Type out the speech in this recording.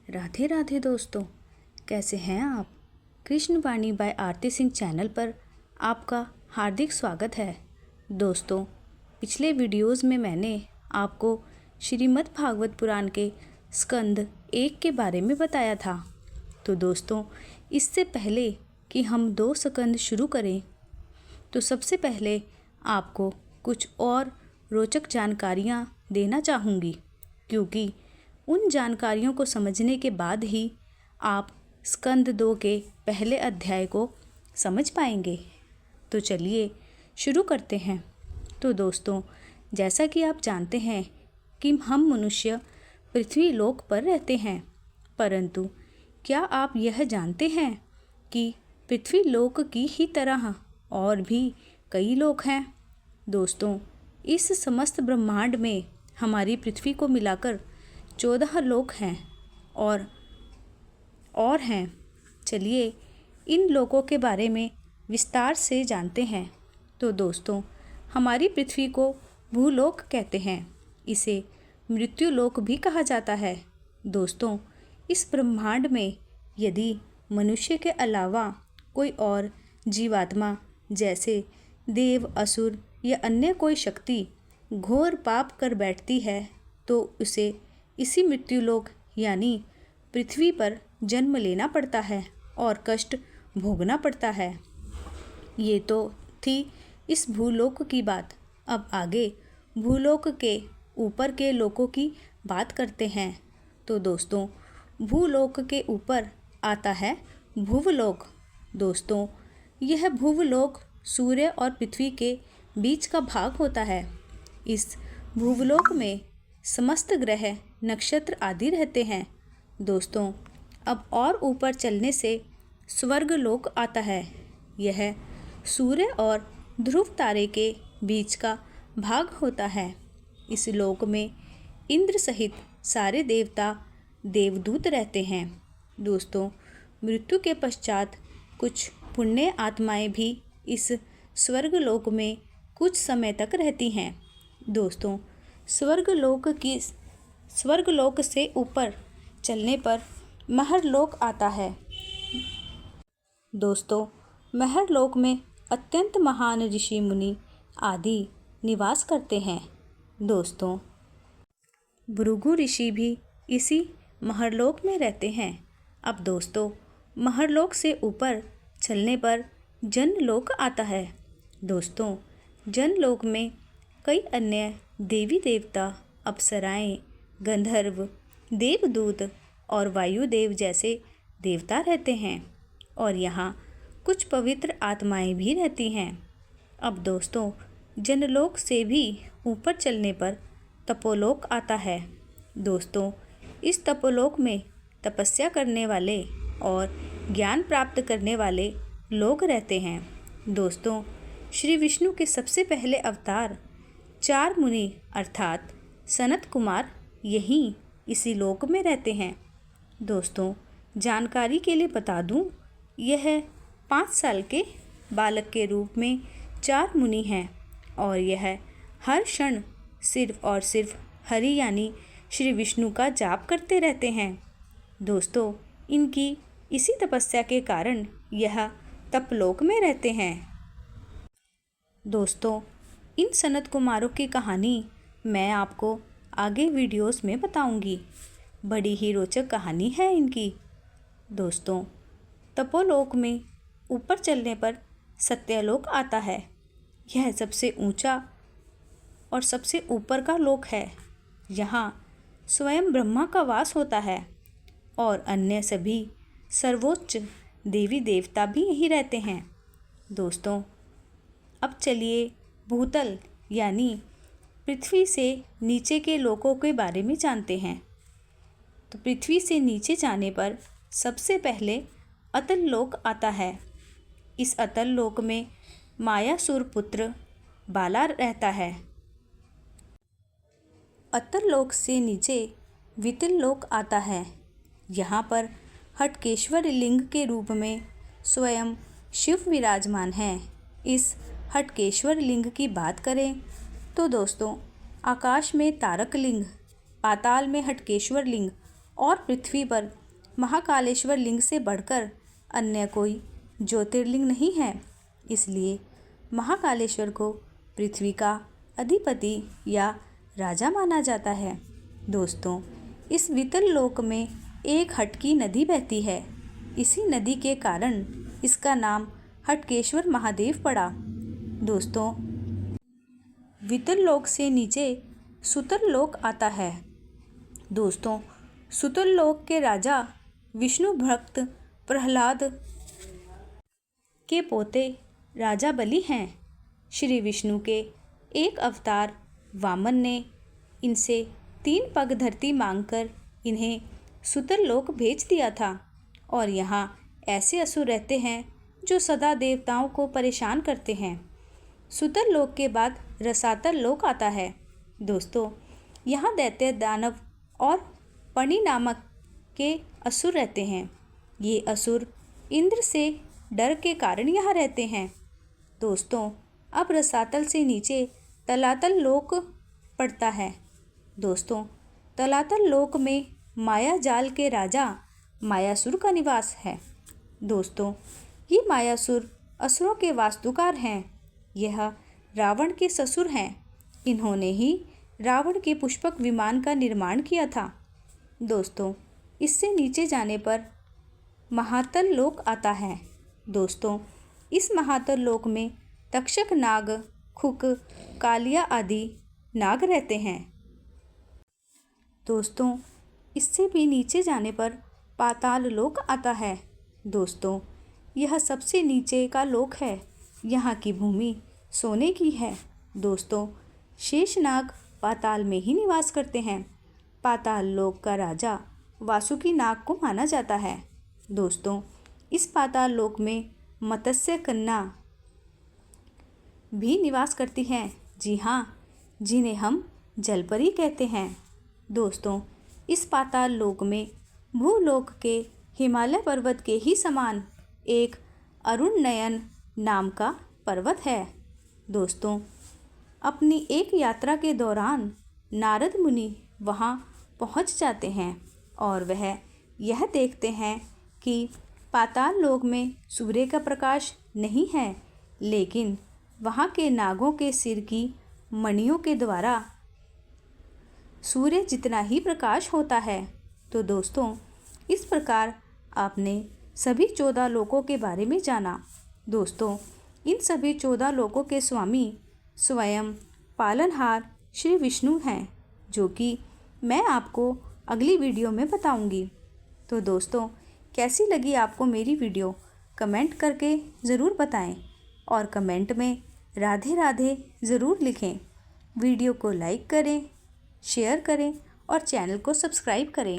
राधे राधे दोस्तों, कैसे हैं आप। कृष्ण वाणी बाय आरती सिंह चैनल पर आपका हार्दिक स्वागत है। दोस्तों, पिछले वीडियोस में मैंने आपको श्रीमद् भागवत पुराण के स्कंद 1 के बारे में बताया था। तो दोस्तों, इससे पहले कि हम 2 स्कंद शुरू करें तो सबसे पहले आपको कुछ और रोचक जानकारियाँ देना चाहूँगी, क्योंकि उन जानकारियों को समझने के बाद ही आप स्कंद 2 के पहले अध्याय को समझ पाएंगे। तो चलिए शुरू करते हैं। तो दोस्तों, जैसा कि आप जानते हैं कि हम मनुष्य पृथ्वी लोक पर रहते हैं, परंतु क्या आप यह जानते हैं कि पृथ्वी लोक की ही तरह और भी कई लोक हैं। दोस्तों, इस समस्त ब्रह्मांड में हमारी पृथ्वी को मिलाकर 14 लोक हैं और हैं। चलिए इन लोकों के बारे में विस्तार से जानते हैं। तो दोस्तों, हमारी पृथ्वी को भूलोक कहते हैं। इसे मृत्युलोक भी कहा जाता है। दोस्तों, इस ब्रह्मांड में यदि मनुष्य के अलावा कोई और जीवात्मा जैसे देव, असुर या अन्य कोई शक्ति घोर पाप कर बैठती है तो उसे इसी मृत्युलोक यानी पृथ्वी पर जन्म लेना पड़ता है और कष्ट भोगना पड़ता है। ये तो थी इस भूलोक की बात। अब आगे भूलोक के ऊपर के लोकों की बात करते हैं। तो दोस्तों, भूलोक के ऊपर आता है भुवलोक। दोस्तों, यह भुवलोक सूर्य और पृथ्वी के बीच का भाग होता है। इस भूवलोक में समस्त ग्रह, नक्षत्र आदि रहते हैं। दोस्तों, अब और ऊपर चलने से स्वर्गलोक आता है। यह सूर्य और ध्रुव तारे के बीच का भाग होता है। इस लोक में इंद्र सहित सारे देवता, देवदूत रहते हैं। दोस्तों, मृत्यु के पश्चात कुछ पुण्य आत्माएं भी इस स्वर्गलोक में कुछ समय तक रहती हैं। दोस्तों, स्वर्गलोक से ऊपर चलने पर महरलोक आता है। दोस्तों, महरलोक में अत्यंत महान ऋषि मुनि आदि निवास करते हैं। दोस्तों, भृगु ऋषि भी इसी महरलोक में रहते हैं। अब दोस्तों, महरलोक से ऊपर चलने पर जनलोक आता है। दोस्तों, जनलोक में कई अन्य देवी देवता, अप्सराएं, गंधर्व, देवदूत और वायुदेव जैसे देवता रहते हैं और यहाँ कुछ पवित्र आत्माएं भी रहती हैं। अब दोस्तों, जनलोक से भी ऊपर चलने पर तपोलोक आता है। दोस्तों, इस तपोलोक में तपस्या करने वाले और ज्ञान प्राप्त करने वाले लोग रहते हैं। दोस्तों, श्री विष्णु के सबसे पहले अवतार 4 मुनि अर्थात सनत कुमार यहीं इसी लोक में रहते हैं। दोस्तों, जानकारी के लिए बता दूं, यह 5 साल के बालक के रूप में 4 मुनि हैं और यह हर क्षण सिर्फ और सिर्फ हरि यानी श्री विष्णु का जाप करते रहते हैं। दोस्तों, इनकी इसी तपस्या के कारण यह तपलोक में रहते हैं। दोस्तों, इन सनत कुमारों की कहानी मैं आपको आगे वीडियोस में बताऊंगी। बड़ी ही रोचक कहानी है इनकी। दोस्तों, तपोलोक में ऊपर चलने पर सत्यलोक आता है। यह सबसे ऊंचा और सबसे ऊपर का लोक है। यहाँ स्वयं ब्रह्मा का वास होता है और अन्य सभी सर्वोच्च देवी देवता भी यहीं रहते हैं। दोस्तों, अब चलिए भूतल यानी पृथ्वी से नीचे के लोकों के बारे में जानते हैं। तो पृथ्वी से नीचे जाने पर सबसे पहले अतल लोक आता है। इस अतल लोक में मायासुर पुत्र बाला रहता है। अतल लोक से नीचे वितल लोक आता है। यहाँ पर हटकेश्वर लिंग के रूप में स्वयं शिव विराजमान हैं। इस हटकेश्वर लिंग की बात करें तो दोस्तों, आकाश में तारक लिंग, पाताल में हटकेश्वर लिंग और पृथ्वी पर महाकालेश्वर लिंग से बढ़कर अन्य कोई ज्योतिर्लिंग नहीं है। इसलिए महाकालेश्वर को पृथ्वी का अधिपति या राजा माना जाता है। दोस्तों, इस वितल लोक में एक हटकी नदी बहती है। इसी नदी के कारण इसका नाम हटकेश्वर महादेव पड़ा। दोस्तों, वितल लोक से नीचे सुतल लोक आता है। दोस्तों, सुतल लोक के राजा विष्णु भक्त प्रहलाद के पोते राजा बलि हैं। श्री विष्णु के एक अवतार वामन ने इनसे 3 पग धरती मांगकर इन्हें सुतल लोक भेज दिया था। और यहाँ ऐसे असुर रहते हैं जो सदा देवताओं को परेशान करते हैं। सुतल लोक के बाद रसातल लोक आता है। दोस्तों, यहाँ दैत्य, दानव और पनि नामक के असुर रहते हैं। ये असुर इंद्र से डर के कारण यहाँ रहते हैं। दोस्तों, अब रसातल से नीचे तलातल लोक पड़ता है। दोस्तों, तलातल लोक में माया जाल के राजा मायासुर का निवास है। दोस्तों, ये मायासुर असुरों के वास्तुकार हैं। यह रावण के ससुर हैं। इन्होंने ही रावण के पुष्पक विमान का निर्माण किया था। दोस्तों, इससे नीचे जाने पर महातल लोक आता है। दोस्तों, इस महातल लोक में तक्षक नाग, खुक, कालिया आदि नाग रहते हैं। दोस्तों, इससे भी नीचे जाने पर पाताल लोक आता है। दोस्तों, यह सबसे नीचे का लोक है। यहाँ की भूमि सोने की है। दोस्तों, शेषनाग पाताल में ही निवास करते हैं। पाताल लोक का राजा वासुकी नाग को माना जाता है। दोस्तों, इस पाताल लोक में मत्स्य कन्या भी निवास करती हैं। जी हाँ, जिन्हें हम जलपरी कहते हैं। दोस्तों, इस पाताल लोक में भूलोक के हिमालय पर्वत के ही समान एक अरुण नयन नाम का पर्वत है। दोस्तों, अपनी एक यात्रा के दौरान नारद मुनि वहाँ पहुँच जाते हैं और वह यह देखते हैं कि पाताल लोक में सूर्य का प्रकाश नहीं है, लेकिन वहाँ के नागों के सिर की मणियों के द्वारा सूर्य जितना ही प्रकाश होता है। तो दोस्तों, इस प्रकार आपने सभी 14 लोकों के बारे में जाना। दोस्तों, इन सभी 14 लोकों के स्वामी स्वयं पालनहार श्री विष्णु हैं, जो कि मैं आपको अगली वीडियो में बताऊंगी। तो दोस्तों, कैसी लगी आपको मेरी वीडियो कमेंट करके ज़रूर बताएं और कमेंट में राधे राधे ज़रूर लिखें। वीडियो को लाइक करें, शेयर करें और चैनल को सब्सक्राइब करें।